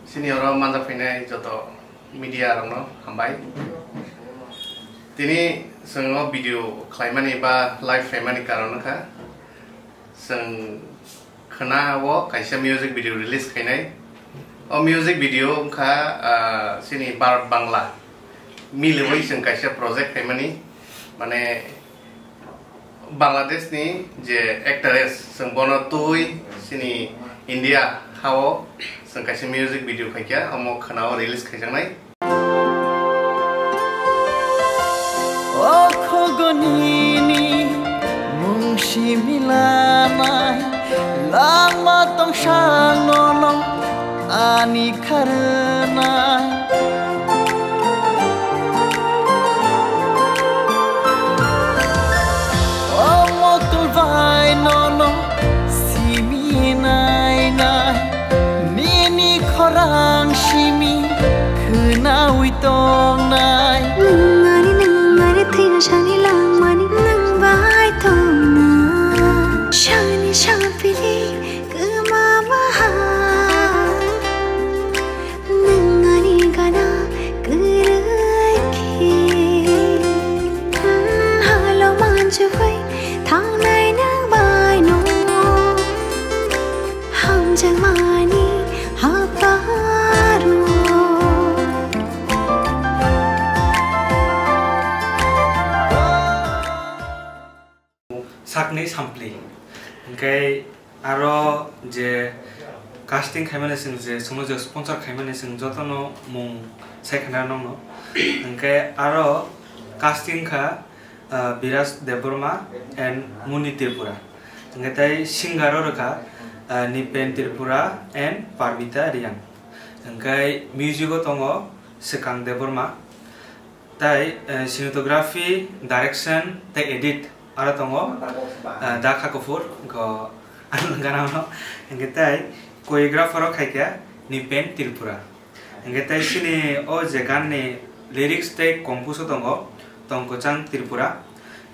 Senior manza fine joto media rongno hambai. Tini sengo video klaimani ba live famani karon ka. Seng kena wo kaisa music video release kainai. O music video ka sini Barat Bangla. Milewai seng kaisa project kaimani. Mane Bangladesh ni je actress seng bono tui sini India how seng kaisa music video kaikya amo kena release kaijangnai. Oh khogonini mungshi milanai lama tong shangonong ani karnai. Oh mokul vai nono simi nai nai nini khorang shimi khna uitong nai. Shani lang mani nang vai thona shani shapili kumama nangani gana kuraki halo manju vai thang nai nang vai no ham jamani haparu sakni sampli engkai aro je casting khaimane sing je somo je sponsor khaimane sing jotono mung sekhana no engkai aro casting kha Biras Deborma and Muni Tripura engkai tai singer ro kha Nipen Tripura and Parvita Riang engkai music o tongo Sekang Deborma tai cinematography direction tai edit ara tongo dakha kofur go angana no engetai choreographer khaikya Nipen Tripura engetai sini o je gan ni lyrics tai compose tongo tongkochang Tripura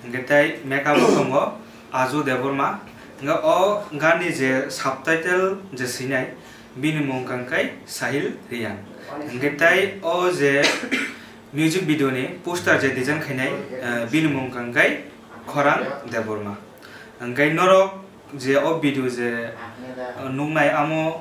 engetai makeup tongo Aju Deborma enga o gan ni je subtitle je sinai binimong kangkai Sahil Rian engetai o je music video ni poster je design khainai binimong kangkai Khorang Deborma engkai norok je o video je nungnai amo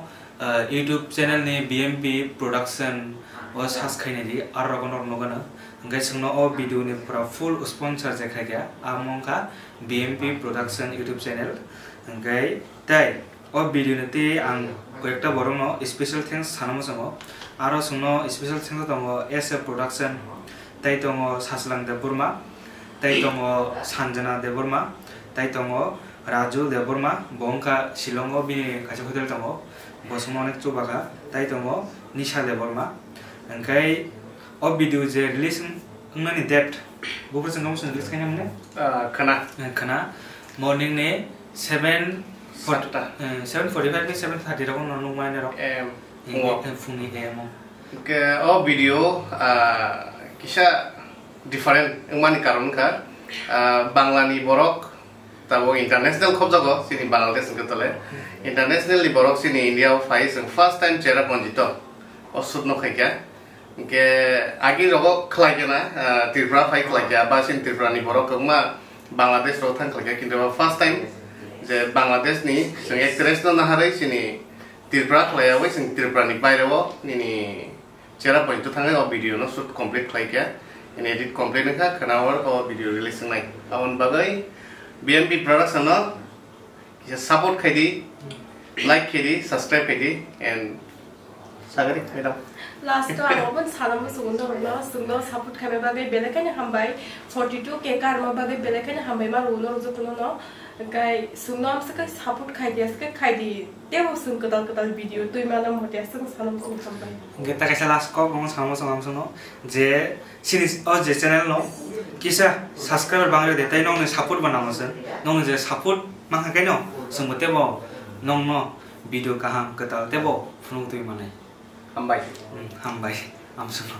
YouTube channel ni BMP production o subscribe ni arrogonor nogana engkai singno o video ni pura full sponsor je khaikya amongka BMP production YouTube channel engkai tai o video ni te ang koekta borongno special thanks sanamo sango aro singno special thanks tongo SF production tai tongo Saslang Deborma tai tongo Sanjana Deborma, tai tongo Raju Deborma, bongka Shilongo bini kaca hotel tongo, bosumo onek coba tai tongo Nisha Deborma, engkai o video je release ngani date, buku sengkamu sendiri sekarang mana? Kena morning ni 7:45 ni 7:30 ragu nonu mana ragu? Fungi emo. Ke o video kisah different mani karon ka Bangla ni borok tabo international khop jago sini Bangladesh ngotole international ni borok sini India fai sing first time Cherrapunji to osut no khaikya ke agi rogo khlaikya na Tripura fai khlaikya ba sin Tripura ni borok ma Bangladesh ro thang khlaikya kintu first time je Bangladesh ni sing actress no naharai sini Tripura khlaya wai sing Tripura ni bairawo ni Cherrapunji to thangai o video no shoot complete khlaikya in edit complete nka kanawar o video release nai awon bagai BMP production no kisa support khaidi like khaidi subscribe khaidi and sagari madam last to aroban sanam sugundo no sugundo support khame bagai belekane hambai 42k karma bagai belekane hambai ma rulo rojotuno no gai sungnom se kai support khaidi aske khaidi tebo sung kadal video tui manam hote sung sanam sung hambai ngeta kaisa last ko mong samo no je series o je channel no kisa subscriber bangre de tai nong ne support banamasen nong je support mangha kai no sungbote bo nong no video kaham kadal tebo phunung tui manai hambai amsuno